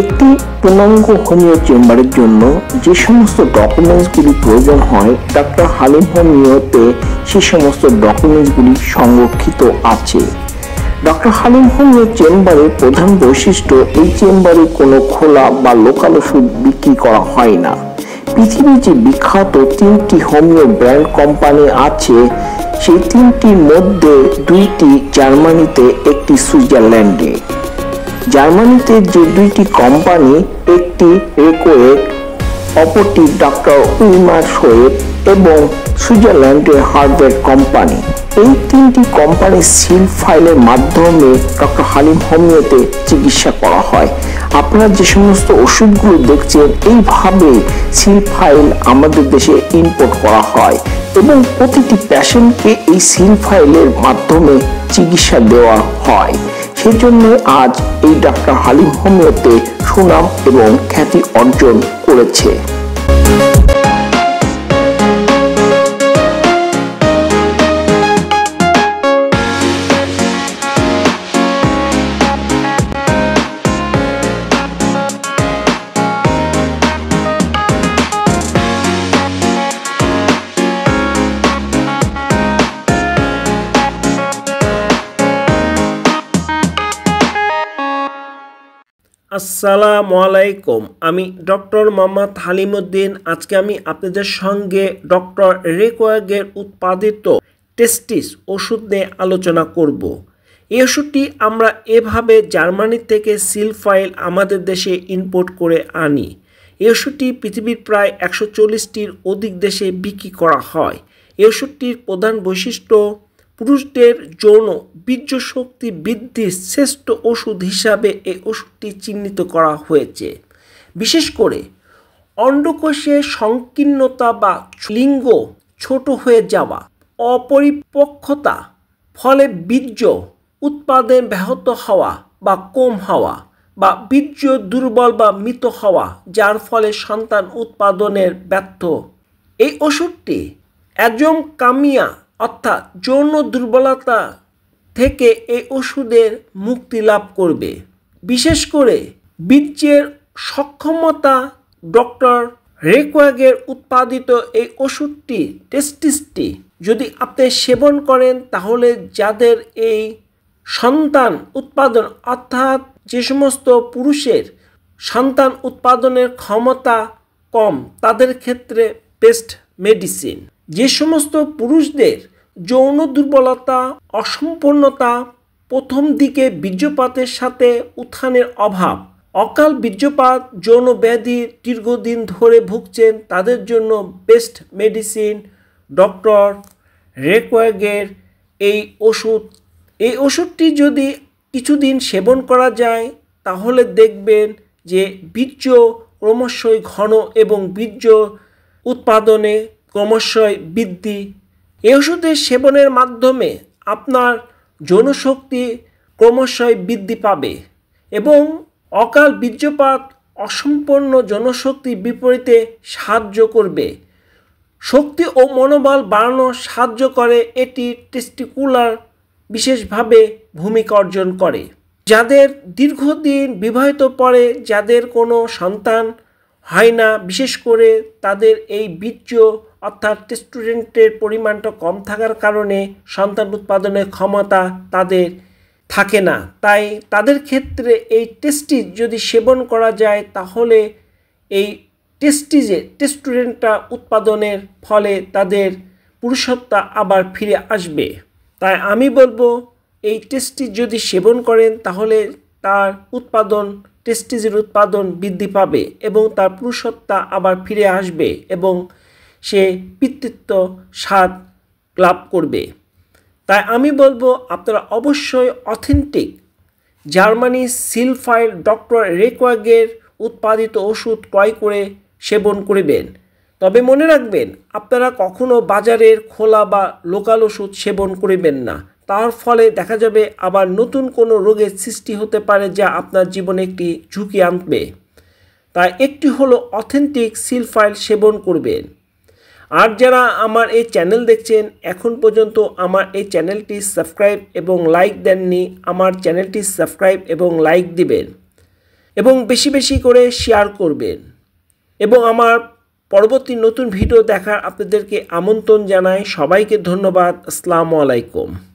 একটি পূর্ণাঙ্গ হোমিও চেম্বারের জন্য যে সমস্ত ডকুমেন্টসগুলি প্রয়োজন হয় ডক্টর হালিম হোমিওতে সেই সমস্ত ডকুমেন্টসগুলি সংরক্ষিত আছে। ডক্টর হালিম হোমিও চেম্বারের প্রধান বৈশিষ্ট্য, এই চেম্বারে কোনো খোলা বা লোকাল ওষুধ বিক্রি করা হয় না। পৃথিবীর যে বিখ্যাত 3টি হোমিও ব্র্যান্ড কোম্পানি আছে, সেই 3টির মধ্যে 2টি জার্মানিতে, একটি সুইজারল্যান্ডে। জার্মানিতে যে 2টি কোম্পানি, একটি রেকোয়েট, অপরটি ডক্টর উইমার শোয়েব এবং সুইজারল্যান্ডের হার্ভার্ড কোম্পানি। এই 3টি কোম্পানির সিল ফাইলের মাধ্যমে ডক্টর হালিম হোমিওতে চিকিৎসা করা হয়। আপনারা যে সমস্ত ওষুধগুলো দেখছেন, এইভাবে সিল ফাইল আমাদের দেশে ইম্পোর্ট করা হয় এবং প্রতিটি পেশেন্টকে এই সিল ফাইলের মাধ্যমে চিকিৎসা দেওয়া হয়। সেই জন্য আজ এই ডক্টর হালিম হোমিওতে সুনাম এবং খ্যাতি অর্জন করেছে। আসসালামু আলাইকুম, আমি ডক্টর মোহাম্মদ হালিমউদ্দিন। আজকে আমি আপনাদের সঙ্গে ডক্টর রেকোয়াগের উৎপাদিত টেস্টিস ওষুধ নিয়ে আলোচনা করব। এই ওষুধটি আমরা এভাবে জার্মানি থেকে সিল ফাইল আমাদের দেশে ইম্পোর্ট করে আনি। এই ওষুধটি পৃথিবীর প্রায় 140টির অধিক দেশে বিক্রি করা হয়। এই ওষুধটির প্রধান বৈশিষ্ট্য, পুরুষদের যৌন বীর্য শক্তি বৃদ্ধির শ্রেষ্ঠ ওষুধ হিসাবে এই ওষুধটি চিহ্নিত করা হয়েছে। বিশেষ করে অন্ডকোষের সংকীর্ণতা বা লিঙ্গ ছোট হয়ে যাওয়া, অপরিপক্কতা, ফলে বীর্য উৎপাদন ব্যাহত হওয়া বা কম হওয়া, বা বীর্য দুর্বল বা মৃত হওয়া, যার ফলে সন্তান উৎপাদনের ব্যর্থ। এই ওষুধটি অ্যাজোমকামিয়া অর্থাৎ যৌন দুর্বলতা থেকে এই ওষুধের মুক্তি লাভ করবে। বিশেষ করে বীর্যের সক্ষমতা, ডক্টর রেকোয়াগের উৎপাদিত এই ওষুধটি টেস্টিসটি যদি আপনি সেবন করেন, তাহলে যাদের এই সন্তান উৎপাদন অর্থাৎ যে সমস্ত পুরুষের সন্তান উৎপাদনের ক্ষমতা কম, তাদের ক্ষেত্রে বেস্ট মেডিসিন। যে সমস্ত পুরুষদের যৌন দুর্বলতা, অসম্পূর্ণতা, প্রথম দিকে বীর্যপাতের সাথে উত্থানের অভাব, অকাল বীর্যপাত, যৌন ব্যাধি দীর্ঘদিন ধরে ভুগছেন, তাদের জন্য বেস্ট মেডিসিন ডক্টর রেকোয়াগের এই ওষুধ। এই ওষুধটি যদি কিছুদিন সেবন করা যায়, তাহলে দেখবেন যে বীর্য ক্রমশই ঘন এবং বীর্য উৎপাদনে ক্রমশই বৃদ্ধি। এই ওষুধের সেবনের মাধ্যমে আপনার যৌনশক্তি ক্রমশই বৃদ্ধি পাবে এবং অকাল বীর্যপাত, অসম্পূর্ণ যৌনশক্তির বিপরীতে সাহায্য করবে। শক্তি ও মনোবল বাড়ানো সাহায্য করে। এটি টেস্টিকুলার বিশেষভাবে ভূমিকা অর্জন করে। যাদের দীর্ঘদিন বিবাহিত পরে যাদের কোনো সন্তান হয় না, বিশেষ করে তাদের এই বীর্য অর্থাৎ টেস্টোস্টেরনের পরিমাণটা কম থাকার কারণে সন্তান উৎপাদনের ক্ষমতা তাদের থাকে না, তাই তাদের ক্ষেত্রে এই টেস্টিস যদি সেবন করা যায়, তাহলে এই টেস্টোস্টেরনটা উৎপাদনের ফলে তাদের পুরুষত্ব আবার ফিরে আসবে। তাই আমি বলবো, এই টেস্টিস যদি সেবন করেন, তাহলে তার উৎপাদন, টেস্টিসের উৎপাদন বৃদ্ধি পাবে এবং তার পুরুষত্ব আবার ফিরে আসবে এবং সে পিতৃত্ব স্বাদ লাভ করবে। তাই আমি বলবো, আপনারা অবশ্যই authentic Germany seal file doctor রেকোয়াগের উৎপাদিত ওষুধ ক্রয় করে সেবন করবেন। তবে মনে রাখবেন, আপনারা কখনো বাজারের খোলা বা লোকাল ওষুধ সেবন করবেন না। তার ফলে দেখা যাবে আবার নতুন কোনো রোগের সৃষ্টি হতে পারে, যা আপনার জীবনে একটি ঝুঁকি আনবে। তাই একটি হলো অথেন্টিক সিল ফাইল সেবন করবেন। আর যারা আমার এই চ্যানেল দেখছেন, এখন পর্যন্ত আমার এই চ্যানেলটি সাবস্ক্রাইব এবং লাইক দেননি, আমার চ্যানেলটি সাবস্ক্রাইব এবং লাইক দিবেন এবং বেশি বেশি করে শেয়ার করবেন এবং আমার পরবর্তী নতুন ভিডিও দেখার আপনাদেরকে আমন্ত্রণ জানাই। সবাইকে ধন্যবাদ। আসসালামু আলাইকুম।